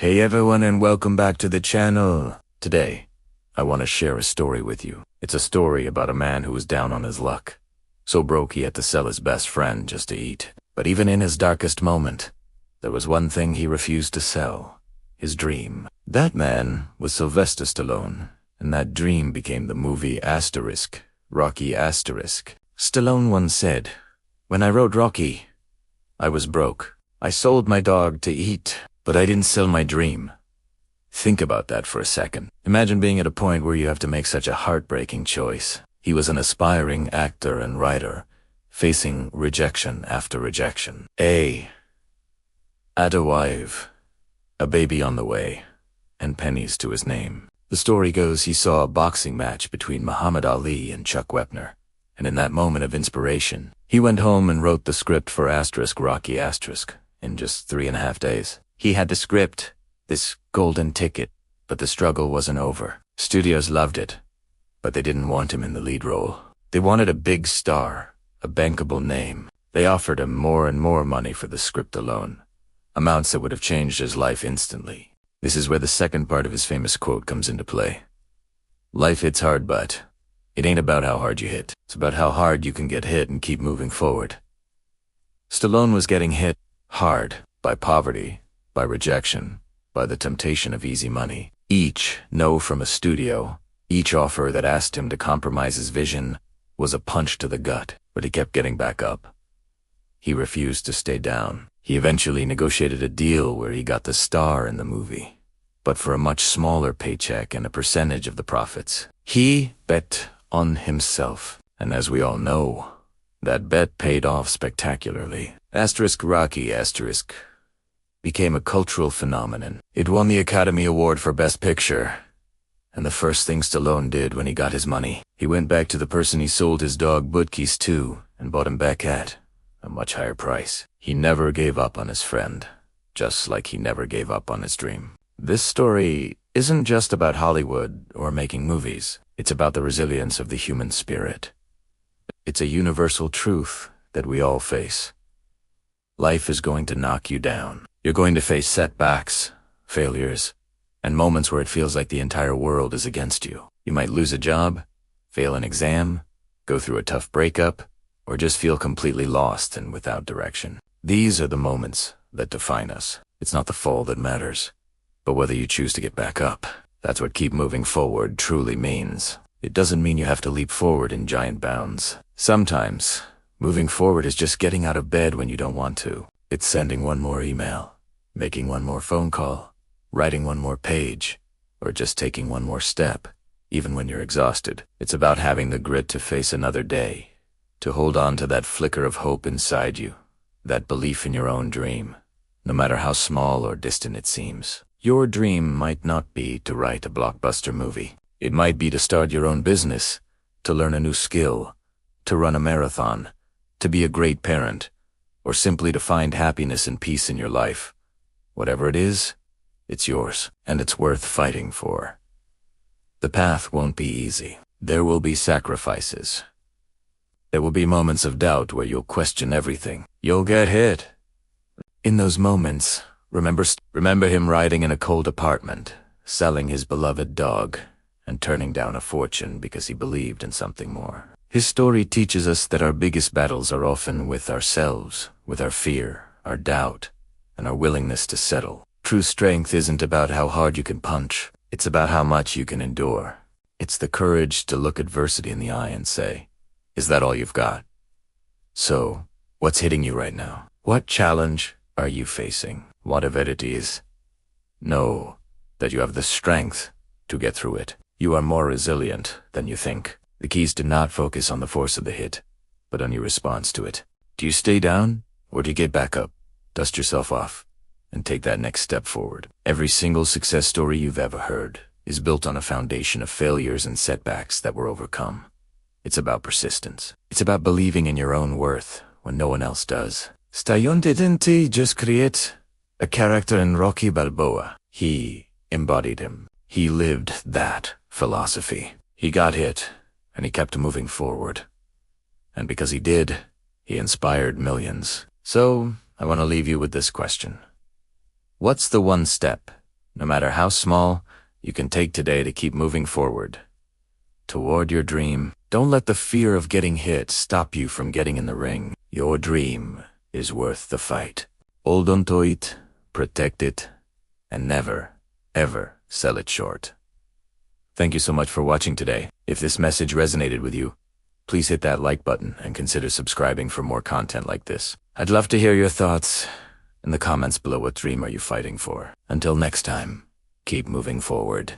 Hey everyone and welcome back to the channel. Today, I want to share a story with you. It's a story about a man who was down on his luck. So broke he had to sell his best friend just to eat. But even in his darkest moment, there was one thing he refused to sell. His dream. That man was Sylvester Stallone, and that dream became the movie Rocky Asterisk. Stallone once said, "When I wrote Rocky, I was broke. I sold my dog to eat, but I didn't sell my dream." Think about that for a second. Imagine being at a point where you have to make such a heartbreaking choice. He was an aspiring actor and writer, facing rejection after rejection. Had a wife, a baby on the way, and pennies to his name. The story goes he saw a boxing match between Muhammad Ali and Chuck Wepner, and in that moment of inspiration, he went home and wrote the script for Rocky Asterisk in just 3.5 days. He had the script, this golden ticket, but the struggle wasn't over. Studios loved it, but they didn't want him in the lead role. They wanted a big star, a bankable name. They offered him more and more money for the script alone, amounts that would have changed his life instantly. This is where the second part of his famous quote comes into play. Life hits hard, but it ain't about how hard you hit. It's about how hard you can get hit and keep moving forward. Stallone was getting hit hard by poverty, by rejection, by the temptation of easy money. Each no from a studio, each offer that asked him to compromise his vision was a punch to the gut, but he kept getting back up. He refused to stay down. He eventually negotiated a deal where he got the star in the movie, but for a much smaller paycheck and a percentage of the profits. He bet on himself, and as we all know, that bet paid off spectacularly. Rocky Asterisk became a cultural phenomenon. It won the Academy Award for Best Picture. And the first thing Stallone did when he got his money, he went back to the person he sold his dog Budkies to and bought him back at a much higher price. He never gave up on his friend, just like he never gave up on his dream. This story isn't just about Hollywood or making movies. It's about the resilience of the human spirit. It's a universal truth that we all face. Life is going to knock you down. You're going to face setbacks, failures, and moments where it feels like the entire world is against you. You might lose a job, fail an exam, go through a tough breakup, or just feel completely lost and without direction. These are the moments that define us. It's not the fall that matters, but whether you choose to get back up. That's what keep moving forward truly means. It doesn't mean you have to leap forward in giant bounds. Sometimes, moving forward is just getting out of bed when you don't want to. It's sending one more email, making one more phone call, writing one more page, or just taking one more step, even when you're exhausted. It's about having the grit to face another day, to hold on to that flicker of hope inside you, that belief in your own dream, no matter how small or distant it seems. Your dream might not be to write a blockbuster movie. It might be to start your own business, to learn a new skill, to run a marathon, to be a great parent, or simply to find happiness and peace in your life. Whatever it is, it's yours, and it's worth fighting for. The path won't be easy. There will be sacrifices. There will be moments of doubt where you'll question everything. You'll get hit. In those moments, remember him riding in a cold apartment, selling his beloved dog, and turning down a fortune because he believed in something more. His story teaches us that our biggest battles are often with ourselves, with our fear, our doubt, and our willingness to settle. True strength isn't about how hard you can punch. It's about how much you can endure. It's the courage to look adversity in the eye and say, "Is that all you've got?" So, what's hitting you right now? What challenge are you facing? Whatever it is, know that you have the strength to get through it. You are more resilient than you think. The key is to not focus on the force of the hit, but on your response to it. Do you stay down, or do you get back up, dust yourself off, and take that next step forward? Every single success story you've ever heard is built on a foundation of failures and setbacks that were overcome. It's about persistence. It's about believing in your own worth when no one else does. Stallone didn't just create a character in Rocky Balboa. He embodied him. He lived that philosophy. He got hit, and he kept moving forward. And because he did, he inspired millions. So, I want to leave you with this question. What's the one step No matter how small, you can take today to keep moving forward toward your dream. Don't let the fear of getting hit stop you from getting in the ring. Your dream is worth the fight. Hold on to it, protect it, and never, ever sell it short. Thank you so much for watching today. If this message resonated with you, please hit that like button and consider subscribing for more content like this. I'd love to hear your thoughts in the comments below. What dream are you fighting for? Until next time, keep moving forward.